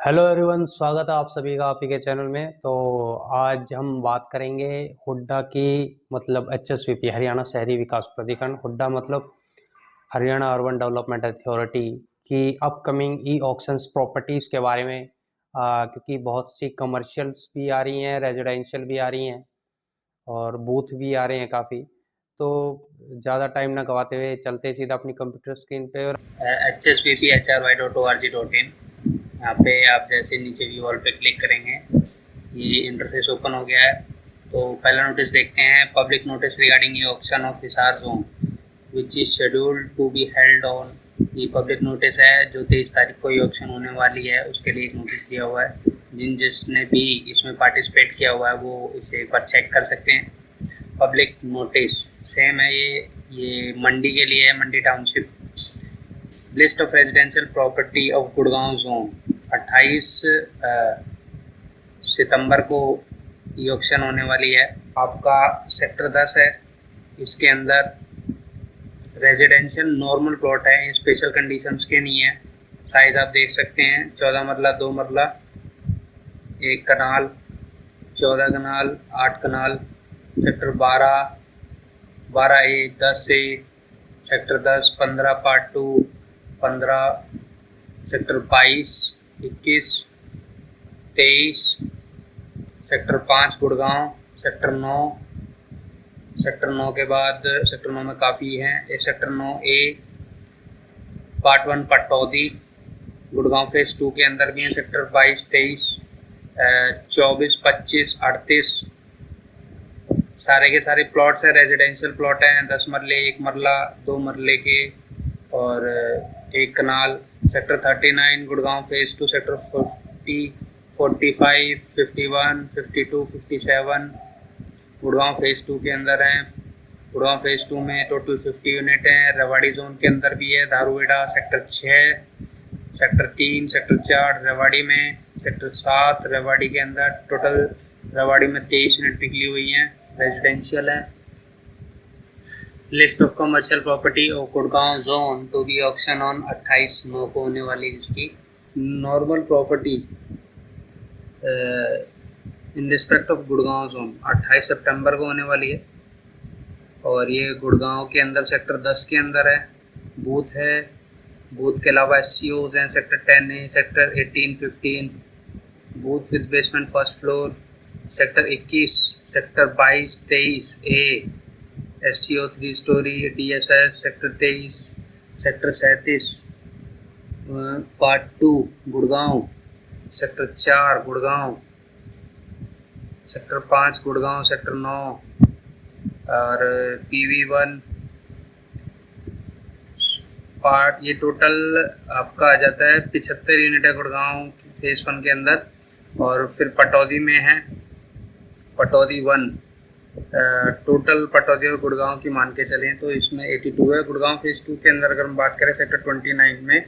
Hello everyone, स्वागत है आप सभी का आप ही के चैनल में। तो आज हम बात करेंगे हुड्डा की, मतलब एचएसवीपी हरियाणा शहरी विकास प्राधिकरण। हुड्डा मतलब हरियाणा अर्बन डेवलपमेंट अथॉरिटी की अपकमिंग ई ऑक्शंस प्रॉपर्टीज़ के बारे में। क्योंकि बहुत सी कमर्शियल्स भी आ रही हैं, रेजिडेंशियल भी आ रही हैं और बूथ भी आ रहे हैं काफ़ी। तो ज़्यादा टाइम ना गवाते हुए चलते सीधा अपनी कंप्यूटर स्क्रीन पे और hsvp.hry.org.in। यहाँ पे आप जैसे नीचे व्यू ऑल पे क्लिक करेंगे, ये इंटरफेस ओपन हो गया है। तो पहला नोटिस देखते हैं, public notice regarding e auction of Hisar zone which is scheduled to be held on. ये पब्लिक नोटिस है जो 23 तारीख को ई ऑक्शन होने वाली है, उसके लिए एक नोटिस दिया हुआ है। जिसने भी इसमें पार्टिसिपेट किया हुआ है वो इसे एक बार चेक कर सकते हैं। पब्लिक नोटिस सेम है, ये मंडी के लिए है, Mandi township. List of residential property of Gurgaon zone 28 सितंबर को ये ऑक्शन होने वाली है। आपका सेक्टर 10 है, इसके अंदर रेजिडेंशियल नॉर्मल प्लॉट है, ये स्पेशल कंडीशंस के नहीं है। साइज आप देख सकते हैं, 14 मरला, 2 marla, 1 kanal, 14 kanal, 8 kanal. Sector 12A, 10A, sector 10, 15 part 2, 15, sector 22, 21, 23, sector 5 Gurgaon, sector 9, sector 9 के बाद सेक्टर 9 में काफ़ी हैं, ये sector 9A, part 1 Pataudi Gurgaon phase 2 के अंदर भी हैं। सेक्टर 22, 23, 24, 25, 38 सारे के सारे प्लॉट्स हैं, रेजिडेंशियल प्लॉट हैं। 10 मरले, 1 मरला, 2 मरले के और 1 kanal. Sector 39 Gurgaon phase 2, sector 50, 45, 51, 52, 57 Gurgaon phase 2 के अंदर हैं। गुड़गांव फेज 2 में टोटल 50 यूनिट हैं। रेवाड़ी जोन के अंदर भी है, Dharuhera sector 6, sector 3, sector 4 Rewari में, सेक्टर 7 रेवाड़ी के अंदर। टोटल रेवाड़ी में 23 यूनिट निकली हुई हैं, रेजिडेंशियल है। List of commercial property of Gurgaon zone to be auction on 28/9 को होने वाली इसकी normal property in respect of Gurgaon zone 28 सितंबर को होने वाली है। और ये गुड़गांव के अंदर सेक्टर 10 के अंदर है, बूथ है। बूथ के अलावा SCOs हैं, sector 10A, sector 18, 15 booth with basement first floor. Sector 21, sector 22, 23A SCO 3 story DSS। Sector 23, sector 37 part 2 Gurgaon, sector 4 Gurgaon, sector 5 Gurgaon, sector 9 और PV1 पार्ट। ये टोटल आपका आ जाता है 75 यूनिट है गुड़गांव फेज 1 के अंदर। और फिर पटौदी में है, पटौदी 1 टोटल पटौदी और गुड़गांव की मान के चलें तो इसमें 82 है। गुड़गांव फेज 2 के अंदर अगर हम बात करें, सेक्टर 29 में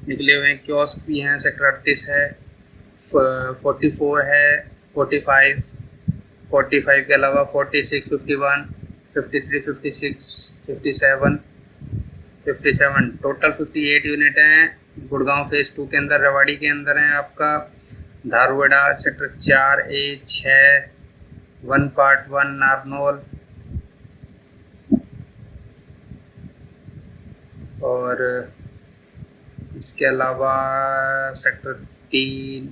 निकले हुए हैं, कियोस्क भी हैं, सेक्टर 38 है, 44 है, 45 के अलावा 46, 51, 53, 56, 57 टोटल 58 यूनिट हैं गुड़गांव फेज 2 के अंदर। रेवाड़ी के अंदर है आपका Dharuhera sector 4A, 6, 1 part 1 Narnaul और इसके अलावा सेक्टर 3,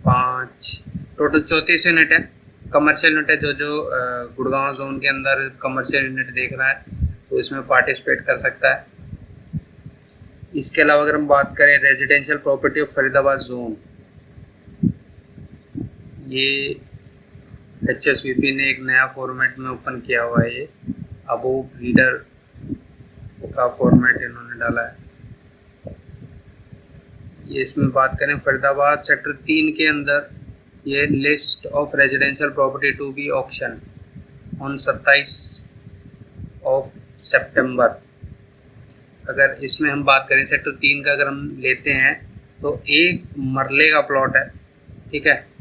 5 टोटल 34 यूनिट है। कमर्शियल यूनिट है, जो गुड़गांव जोन के अंदर कमर्शियल यूनिट देख रहा है तो इसमें पार्टिसिपेट कर सकता है। इसके अलावा अगर हम बात करें residential property of Faridabad zone, ये HSVP ने एक नया फॉर्मेट में ओपन किया हुआ है। ये अबोव रीडर का फॉर्मेट इन्होंने डाला है। ये इसमें बात करें फरीदाबाद सेक्टर 3 के अंदर, ये list of residential property to be auction on 27 सितंबर। अगर इसमें हम बात करें सेक्टर 3 का अगर हम लेते हैं तो 1 मरले का प्लॉट है, ठीक है।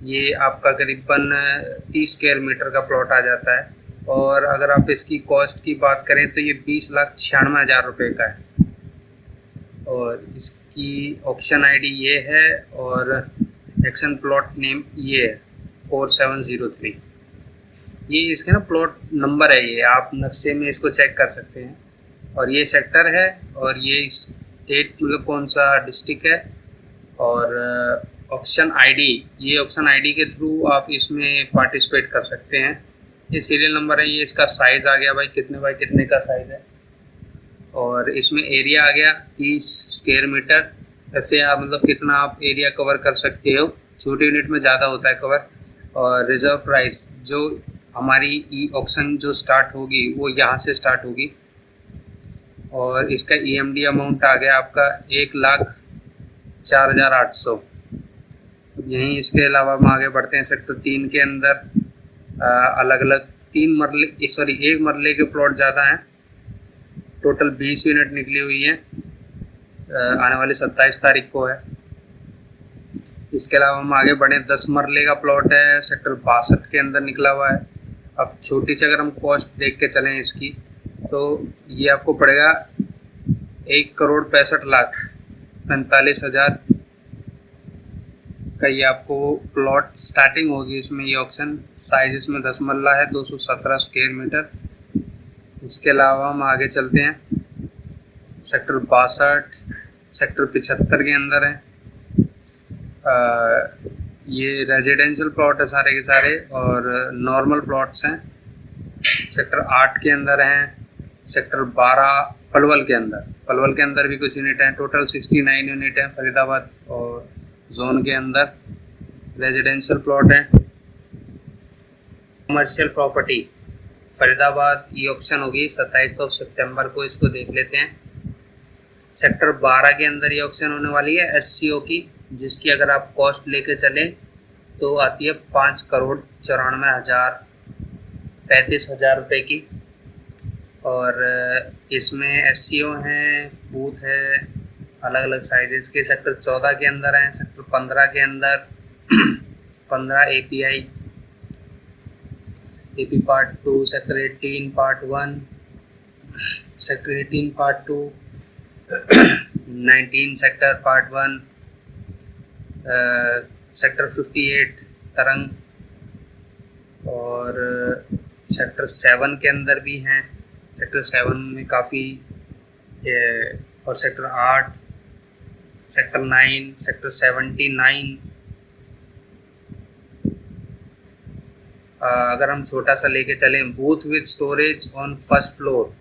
ये आपका करीबन 30 स्क्वायर मीटर का प्लॉट आ जाता है। और अगर आप इसकी कॉस्ट की बात करें तो ये 20,96,000 रुपये का है। और इस की ऑक्शन आईडी ये है और एक्शन प्लॉट नेम ये है 4703। ये इसके ना प्लॉट नंबर है, ये आप नक्शे में इसको चेक कर सकते हैं। और ये सेक्टर है और ये स्टेट मतलब कौन सा डिस्ट्रिक्ट है। और ऑक्शन आईडी, ये ऑक्शन आईडी के थ्रू आप इसमें पार्टिसिपेट कर सकते हैं। ये सीरियल नंबर है, ये इसका साइज़ आ गया भाई, कितने बाई कितने का साइज़ है। और इसमें एरिया आ गया 30 स्क्वायर मीटर। ऐसे आप मतलब कितना आप एरिया कवर कर सकते हो, छोटे यूनिट में ज़्यादा होता है कवर। और रिजर्व प्राइस, जो हमारी ई ऑक्शन जो स्टार्ट होगी वो यहाँ से स्टार्ट होगी। और इसका EMD अमाउंट आ गया आपका 1,04,800। यहीं इसके अलावा हम आगे बढ़ते हैं सेक्टर 3 के अंदर। अलग अलग 3 मरले, सॉरी 1 मरले के प्लॉट ज़्यादा हैं। टोटल 20 यूनिट निकली हुई हैं, आने वाली 27 तारीख को है। इसके अलावा हम आगे बढ़े, 10 मरले का प्लॉट है, सेक्टर 62 के अंदर निकला हुआ है। अब छोटी सी अगर हम कॉस्ट देख के चलें इसकी, तो ये आपको पड़ेगा 1,65,45,000 का ये आपको प्लॉट स्टार्टिंग होगी। इसमें ये ऑक्शन साइज इसमें 10 मरला है, 217 स्क्वायर मीटर। इसके अलावा हम आगे चलते हैं, सेक्टर 62 सेक्टर 75 के अंदर है। ये रेजिडेंशियल प्लॉट है सारे के सारे और नॉर्मल प्लॉट्स हैं। सेक्टर 8 के अंदर हैं, सेक्टर 12 पलवल के अंदर भी कुछ यूनिट हैं। टोटल 69 यूनिट हैं फरीदाबाद और जोन के अंदर रेजिडेंशियल प्लॉट है। Commercial property Faridabad e auction होगी 27 सितंबर को, इसको देख लेते हैं। सेक्टर 12 के अंदर ये ऑक्शन होने वाली है SCO की, जिसकी अगर आप कॉस्ट लेके चलें तो आती है 5,94,35,000 रुपये की। और इसमें SCO हैं, बूथ है अलग अलग साइजेस के। सेक्टर 14 के अंदर हैं, सेक्टर 15 के अंदर 15 AP part 2, sector 18 part 1, sector 18 part 2, 19 sector part 1, sector 58 तरंग। और सेक्टर 7 के अंदर भी हैं, सेक्टर 7 में काफ़ी, और सेक्टर 8, सेक्टर 9, सेक्टर 79। अगर हम छोटा सा लेके चलें, booth with storage on first floor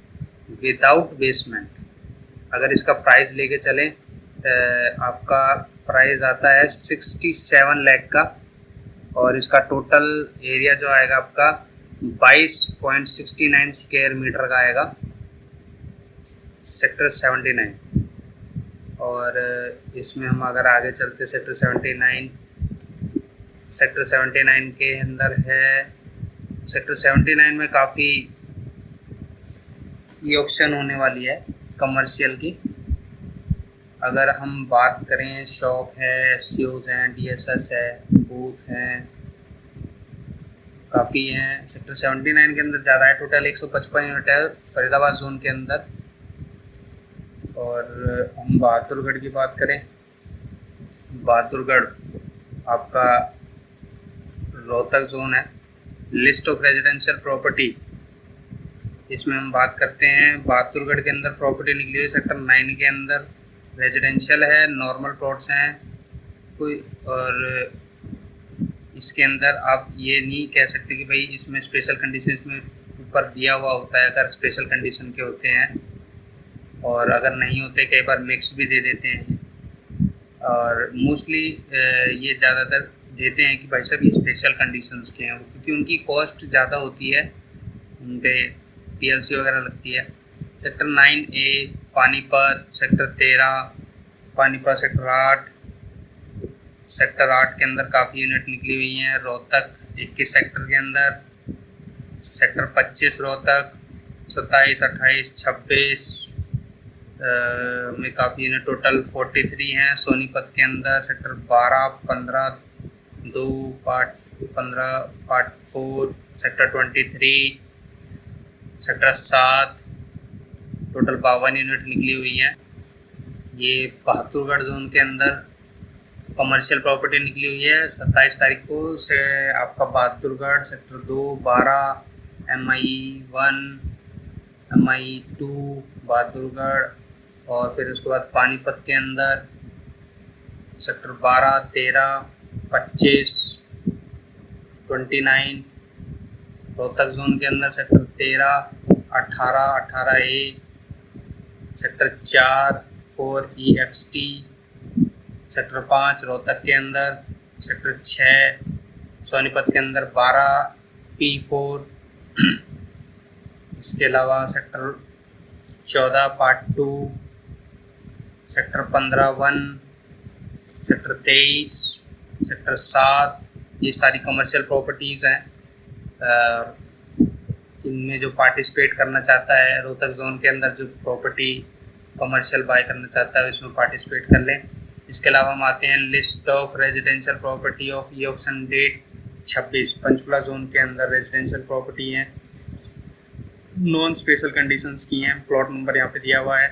without basement, अगर इसका प्राइस लेके चलें आपका प्राइस आता है 67 लाख का। और इसका टोटल एरिया जो आएगा आपका 22.69 स्क्वायर मीटर का आएगा, सेक्टर 79। और इसमें हम अगर आगे चलते सेक्टर 79 के अंदर है। सेक्टर 79 में काफ़ी ये ऑक्शन होने वाली है कमर्शियल की। अगर हम बात करें, शॉप है, SCOs हैं, DSS है, बूथ हैं, काफ़ी हैं। सेक्टर 79 के अंदर ज़्यादा है, टोटल 155 यूनिट है फरीदाबाद जोन के अंदर। और हम बहादुरगढ़ की बात करें, बहादुरगढ़ आपका रोहतक जोन है। लिस्ट ऑफ रेजिडेंशियल प्रॉपर्टी, इसमें हम बात करते हैं बहादुरगढ़ के अंदर प्रॉपर्टी निकली हुई सेक्टर 9 के अंदर। रेजिडेंशियल है, नॉर्मल प्लॉट्स हैं कोई, और इसके अंदर आप ये नहीं कह सकते कि भाई इसमें स्पेशल कंडीशन में ऊपर दिया हुआ होता है, अगर स्पेशल कंडीशन के होते हैं। और अगर नहीं होते कई बार मिक्स भी दे देते हैं। और मोस्टली ये ज़्यादातर देते हैं कि भाई साहब ये स्पेशल कंडीशंस के हैं, क्योंकि उनकी कॉस्ट ज़्यादा होती है, उन पर PLC वगैरह लगती है। Sector 9A Panipat, sector 13 Panipat, sector 8 के अंदर काफ़ी यूनिट निकली हुई हैं। रोहतक 21 सेक्टर के अंदर, सेक्टर 25 रोहतक, 27, 28, 26 में काफ़ी यूनिट, टोटल 43 हैं। सोनीपत के अंदर sector 12, 15, 2 part 15 part 4, sector 23, sector 7, total 52 unit निकली हुई हैं। ये बहादुरगढ़ जोन के अंदर कमर्शियल प्रॉपर्टी निकली हुई है 27 तारीख को से आपका Bahadurgarh sector 2 12 MI1 MI2 Bahadurgarh, और फिर उसके बाद पानीपत के अंदर सेक्टर 12 13 25 29, रोहतक जोन के अंदर sector 13 18 18A, sector 4 4EXT, sector 5 Rohtak के अंदर, सेक्टर 6 सोनीपत के अंदर 12P4, इसके अलावा sector 14 part 2, sector 15 1, sector 23, sector 7, ये सारी कमर्शियल प्रॉपर्टीज़ हैं। इनमें जो पार्टिसिपेट करना चाहता है रोहतक जोन के अंदर जो प्रॉपर्टी कमर्शियल बाय करना चाहता है इसमें पार्टिसिपेट कर लें। इसके अलावा हम आते हैं list of residential property of e auction date 26। Panchkula zone के अंदर रेजिडेंशियल प्रॉपर्टी हैं, नॉन स्पेशल कंडीशंस की हैं, प्लॉट नंबर यहाँ पे दिया हुआ है।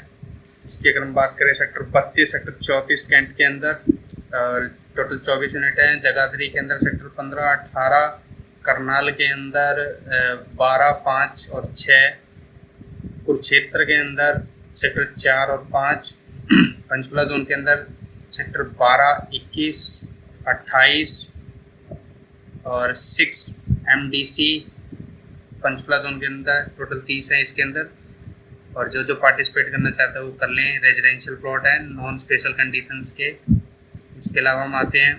इसकी अगर हम बात करें सेक्टर 32 सेक्टर 34 कैंट के अंदर टोटल 24 यूनिट हैं, जगाधरी के अंदर सेक्टर 15 18, करनाल के अंदर 12 5 और 6, कुरुक्षेत्र के अंदर सेक्टर 4 और 5, पंचकुला जोन के अंदर सेक्टर 12 21 28 और 6 MDC, पंचकुला जोन के अंदर टोटल 30 है इसके अंदर। और जो जो पार्टिसिपेट करना चाहता है वो कर लें, रेजिडेंशियल प्लॉट है नॉन स्पेशल कंडीशंस के। इसके अलावा हम आते हैं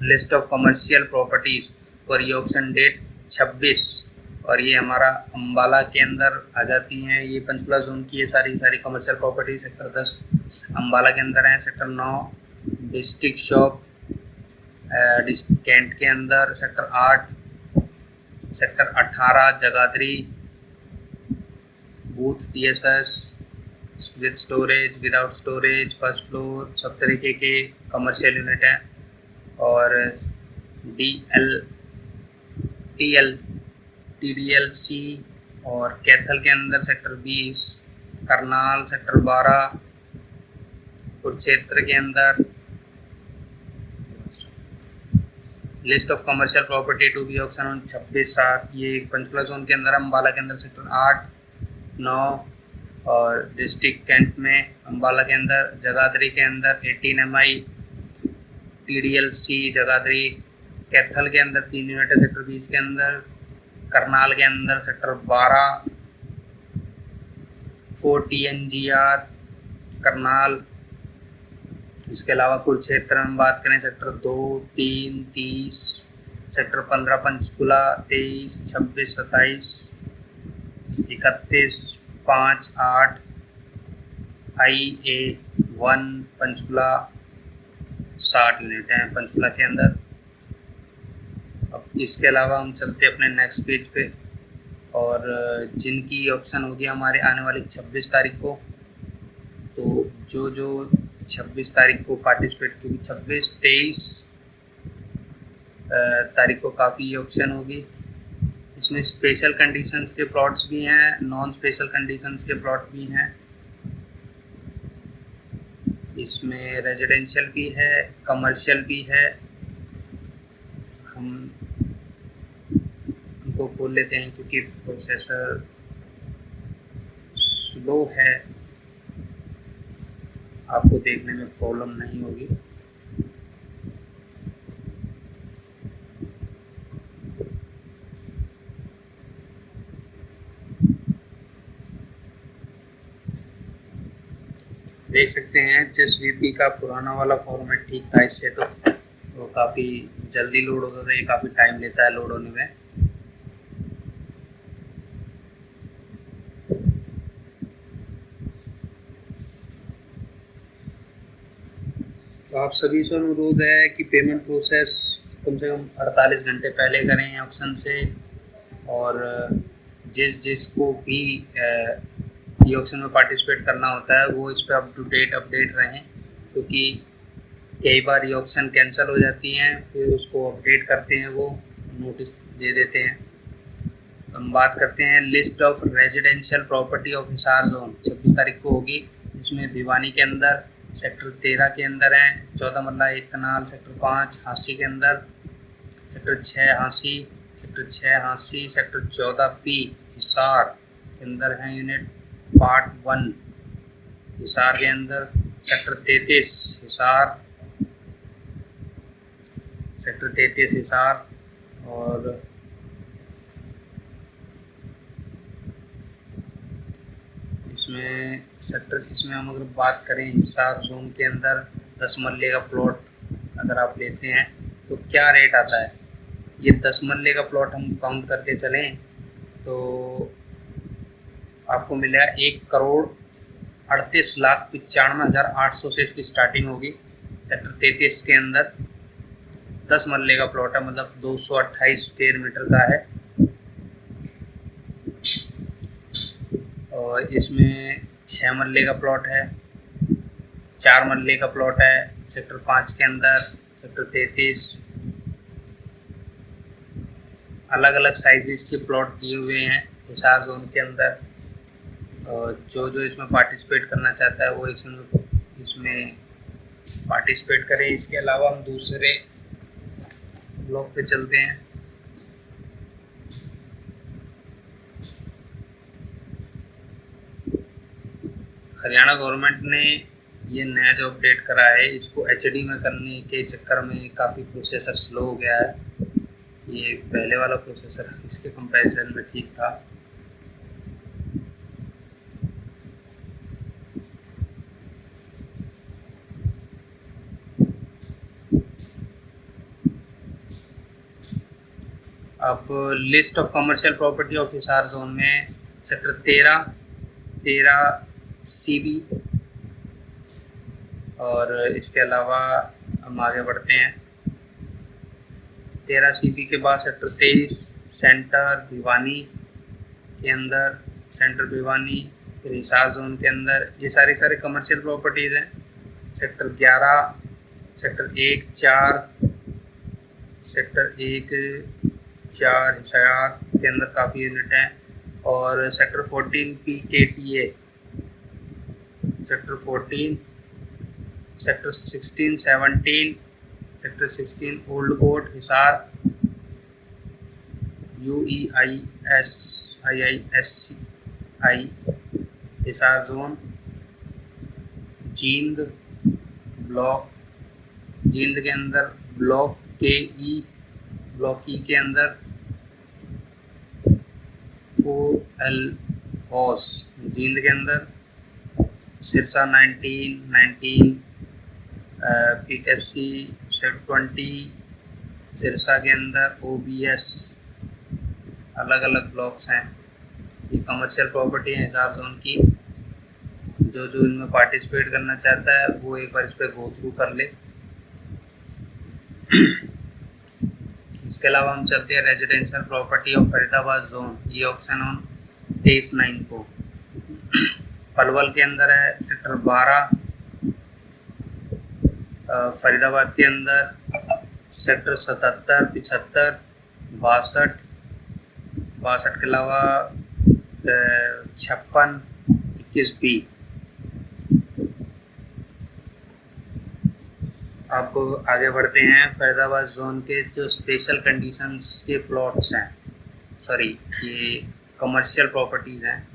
list of commercial properties for e auction date 26, और ये हमारा अम्बाला के अंदर आ जाती हैं। ये पंचकुला जोन की ये सारी कमर्शियल प्रॉपर्टी सेक्टर 10 अम्बाला के अंदर है, सेक्टर 9 डिस्ट्रिक्ट शॉप कैंट के अंदर, sector 8, sector 18 Jagadhri booth DSS with storage without storage first floor, सब तरीके के कमर्शियल यूनिट हैं। और TDLC और कैथल के अंदर सेक्टर 20, करनाल सेक्टर 12, कुरुक्षेत्र के अंदर list of commercial property to be auction on 26/7। ये पंचकुला जोन के अंदर, अम्बाला के अंदर सेक्टर 8 9, और डिस्ट्रिक्ट कैंट में अम्बाला के अंदर, जगाधरी के अंदर 18 MI, TDLC जगाधरी, कैथल के अंदर 3 यूनिट है सेक्टर 20 के अंदर, करनाल के अंदर सेक्टर 12 4TNGR करनाल। इसके अलावा कुरुक्षेत्र में बात करें sector 2 3 30, sector 15 Panchkula 23 26 27 31 5 8 IA1 Panchkula 60 unit हैं पंचकुला के अंदर। अब इसके अलावा हम चलते हैं अपने नेक्स्ट पेज पे, और जिनकी ऑप्शन होगी हमारे आने वाली 26 तारीख को, तो जो 26 तारीख को पार्टिसिपेट, क्योंकि 26 23 तारीख को काफ़ी ऑप्शन होगी। इसमें स्पेशल कंडीशंस के प्लॉट्स भी हैं, नॉन स्पेशल कंडीशंस के प्लॉट भी हैं, इसमें रेजिडेंशियल भी है कमर्शियल भी है। हम उनको खोल लेते हैं क्योंकि प्रोसेसर स्लो है, आपको देखने में प्रॉब्लम नहीं होगी। देख सकते हैं HSVP का पुराना वाला फॉर्मेट ठीक था, इससे तो काफ़ी जल्दी लोड होता था, ये काफ़ी टाइम लेता है लोड होने में। तो आप सभी से अनुरोध है कि पेमेंट प्रोसेस कम से कम 48 घंटे पहले करें ऑप्शन से, और जिसको भी ये ऑप्शन में पार्टिसिपेट करना होता है वो इस पर अप टू डेट अपडेट रहें, क्योंकि कई बार ये ऑप्शन कैंसिल हो जाती हैं, फिर उसको अपडेट करते हैं, वो नोटिस दे देते हैं। हम बात करते हैं list of residential property of Hisar zone, 26 तारीख को होगी। इसमें भिवानी के अंदर, सेक्टर 13 के अंदर है 14 मरला 1 कनाल, सेक्टर 5 हांसी के अंदर, sector 6 Hansi, sector 6 Hansi, sector 14 P Hisar के अंदर है यूनिट पार्ट 1 हिसार के अंदर, सेक्टर 33 हिसार, सेक्टर 33 हिसार। और इसमें हम अगर बात करें हिसार जोन के अंदर 10 मरले का प्लॉट अगर आप लेते हैं तो क्या रेट आता है। ये 10 मरले का प्लॉट हम काउंट करके चलें तो आपको मिलेगा 1,38,95,800 से इसकी स्टार्टिंग होगी। सेक्टर 33 के अंदर 10 मरले का प्लॉट है, मतलब 228 स्क्वायर मीटर का है। और इसमें 6 मरले का प्लॉट है, 4 मरले का प्लॉट है सेक्टर 5 के अंदर, सेक्टर 33। अलग अलग साइजेस के प्लॉट दिए हुए हैं हिसार जोन के अंदर। और जो इसमें पार्टिसिपेट करना चाहता है वो इसमें पार्टिसिपेट करे। इसके अलावा हम दूसरे ब्लॉक पे चलते हैं। हरियाणा गवर्नमेंट ने ये नया जो अपडेट करा है इसको एचडी में करने के चक्कर में काफ़ी प्रोसेसर स्लो हो गया है। ये पहले वाला प्रोसेसर इसके कंपैरिजन में ठीक था। अब list of commercial property of Hisar zone में सेक्टर 13 CB। और इसके अलावा हम आगे बढ़ते हैं। 13 CB के बाद सेक्टर 23 सेंटर भिवानी के अंदर, सेंटर भिवानी, फिर हिसार जोन के अंदर ये सारे कमर्शियल प्रॉपर्टीज़ हैं। सेक्टर 11, सेक्टर 1-4, सेक्टर 1-4 हिसार के अंदर काफ़ी यूनिट हैं। और sector 14 PKTA, sector 14, sector 16-17, sector 16 old कोट Hisar, UEISI Hisar zone, Jind block, Jind के अंदर ब्लॉक ब्लॉक ई के अंदर OL हॉस, जींद के अंदर सिरसा 19 PKC 20 सिरसा के अंदर OBS। अलग अलग ब्लॉक्स हैं। ये कमर्शियल प्रॉपर्टी है हिसार जोन की। जो इनमें पार्टिसिपेट करना चाहता है वो एक बार इस पर गो थ्रू कर ले। इसके अलावा हम चलते हैं residential property of Faridabad zone. ये ऑप्शन ऑन 23/9 को पलवल के अंदर है। सेक्टर 12 फरीदाबाद के अंदर, सेक्टर 77, 75, 62 के अलावा 56, 21B। अब आगे बढ़ते हैं। फरीदाबाद जोन के जो स्पेशल कंडीशंस के प्लॉट्स हैं, सॉरी ये कमर्शियल प्रॉपर्टीज़ हैं,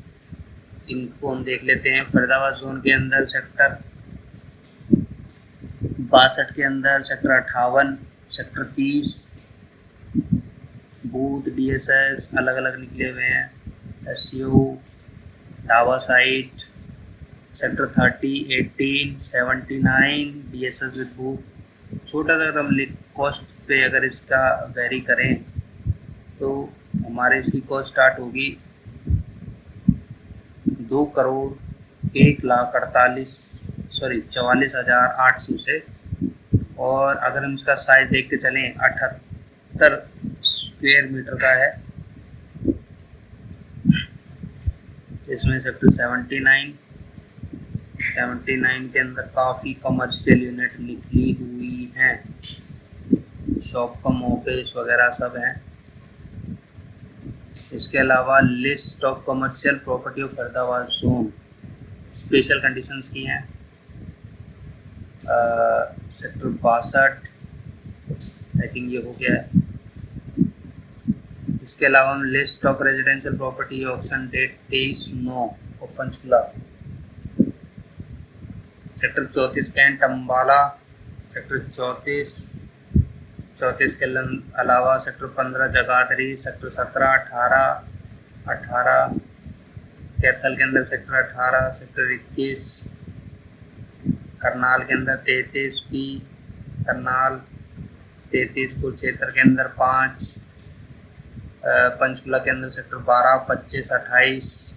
इनको हम देख लेते हैं। फरीदाबाद जोन के अंदर सेक्टर 62 के अंदर सेक्टर 58, सेक्टर 30 बूथ DSS अलग अलग निकले हुए हैं। SU dhaba site, sector 30, 18, 79 DSS with booth. छोटा सा अगर हम कॉस्ट पे अगर इसका वेरी करें तो हमारे इसकी कॉस्ट स्टार्ट होगी 2,44,800 से। और अगर हम इसका साइज देख के चलें 78 स्क्वायर मीटर का है। इसमें सेक्टर 79 के अंदर काफ़ी कमर्शियल यूनिट निकली हुई हैं, शॉप कम ऑफिस वगैरह सब हैं। इसके अलावा list of commercial property of Faridabad zone special conditions की हैं। सेक्टर 62 आई थिंक ये हो गया है। इसके अलावा हम list of residential property auction date 23/9 of Panchkula. Sector 34 cantt Ambala. Sector 34 के अलावा सेक्टर 15 जगाधरी, सेक्टर 17, 18 कैथल के अंदर सेक्टर 18, सेक्टर 21 करनाल के अंदर 33 बी करनाल, 33 कुरुक्षेत्र के अंदर 5, पंचकुला के अंदर सेक्टर 12, 25, 28,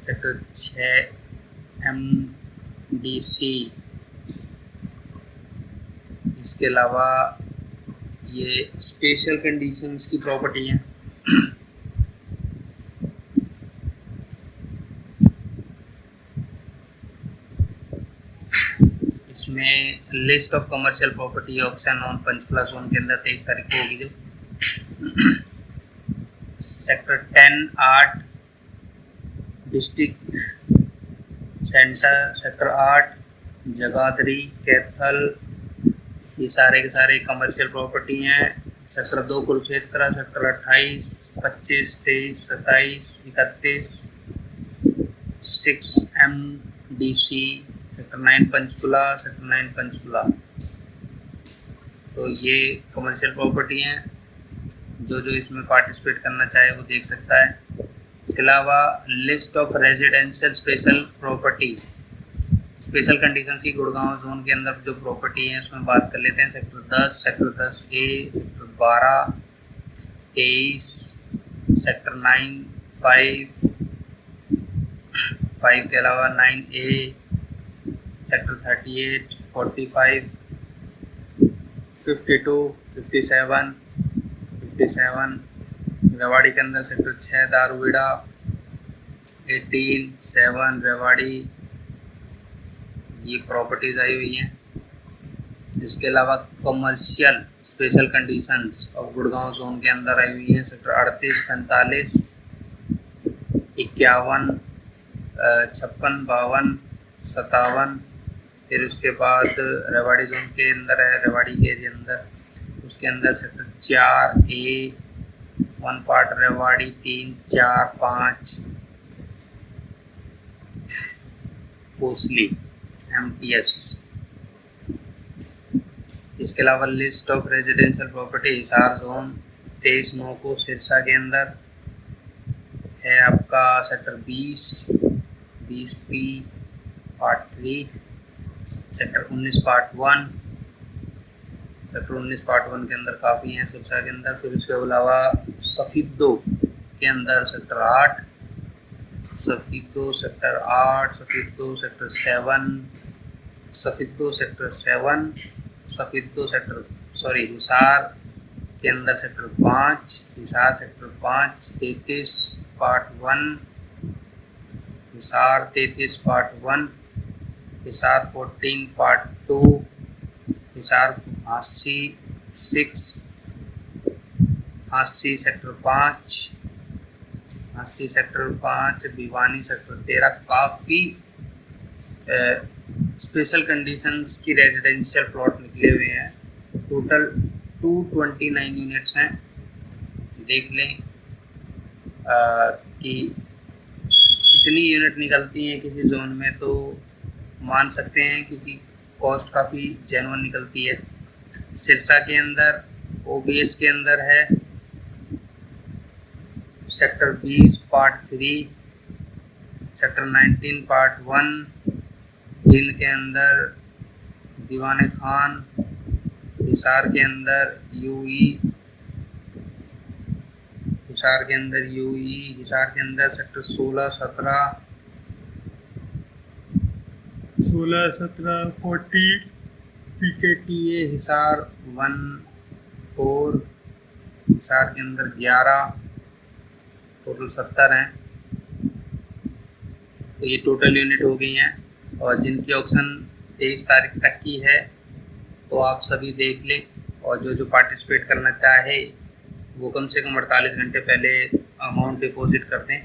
सेक्टर 6 MDC। इसके अलावा ये स्पेशल कंडीशंस की प्रॉपर्टी है। इसमें list of commercial property auction on Panchkula zone के अंदर 23 तारीख को होगी। जो sector 10-8 district centre, sector 8 Jagadhri, Kaithal, ये सारे के सारे कमर्शियल प्रॉपर्टी हैं। Sector 2 Kurukshetra, sector 28, 25, 23, 27, 31, 6 MDC, sector 9 Panchkula, sector 9 Panchkula. तो ये कमर्शियल प्रॉपर्टी हैं। जो इसमें पार्टिसिपेट करना चाहे वो देख सकता है। इसके अलावा list of residential special property, special conditions की गुड़गांव जोन के अंदर जो प्रॉपर्टी है उसमें बात कर लेते हैं। Sector 10, sector 10A, sector 12, 23, sector 9, 5 के अलावा 9A, सेक्टर 38, 45, 52, 57 रेवाड़ी के अंदर सेक्टर 6 दारूविड़ा, 18, 7 रेवाड़ी, ये प्रॉपर्टीज आई हुई हैं। इसके अलावा commercial special conditions of Gurgaon zone के अंदर आई हुई हैं। सेक्टर 38, 45, 51, 56, 52, 57। फिर उसके बाद रेवाड़ी जोन के अंदर है, रेवाड़ी के अंदर उसके अंदर sector 4A 1 part Rewari, 3, 4, 5 Kosli MTS। इसके अलावा list of residential property Hisar zone 23/9 को सिरसा के अंदर है आपका sector 20P part 3, sector 19 part 1, sector 19 part 1 के अंदर काफ़ी हैं सिरसा के अंदर। फिर उसके अलावा सफीदो के अंदर sector 8, Safidon sector 8, Safidon sector 7, Safidon sector 7, Safidon sector Hisar के अंदर sector 5, Hisar sector 5, 33 part 1, Hisar 33 part 1, Hisar 14 part 2, Hisar 86 sector 5, 80 sector 5, Bhiwani sector 13। काफ़ी स्पेशल कंडीशंस की रेजिडेंशियल प्लॉट निकले हुए हैं। टोटल 229 यूनिट्स हैं। देख लें कि इतनी यूनिट निकलती हैं किसी जोन में तो मान सकते हैं, क्योंकि कॉस्ट काफ़ी जेन्युइन निकलती है। सिरसा के अंदर OBS के अंदर है सेक्टर 20 पार्ट 3, सेक्टर 19 पार्ट 1, जिल के अंदर दीवाने खान, हिसार के अंदर UE, हिसार के अंदर UE, हिसार के अंदर सेक्टर 16, 17, 40 PKTA, हिसार 14, हिसार के अंदर 11, टोटल 70 हैं। तो ये टोटल यूनिट हो गई हैं, और जिनकी ऑक्शन 23 तारीख तक की है तो आप सभी देख लें। और जो पार्टिसिपेट करना चाहे वो कम से कम 48 घंटे पहले अमाउंट डिपॉजिट कर दें,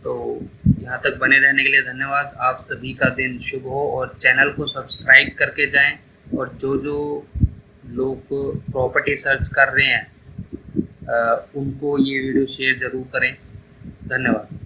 तो यहाँ तक बने रहने के लिए धन्यवाद। आप सभी का दिन शुभ हो और चैनल को सब्सक्राइब करके जाएं, और जो जो लोग प्रॉपर्टी सर्च कर रहे हैं उनको ये वीडियो शेयर ज़रूर करें। धन्यवाद।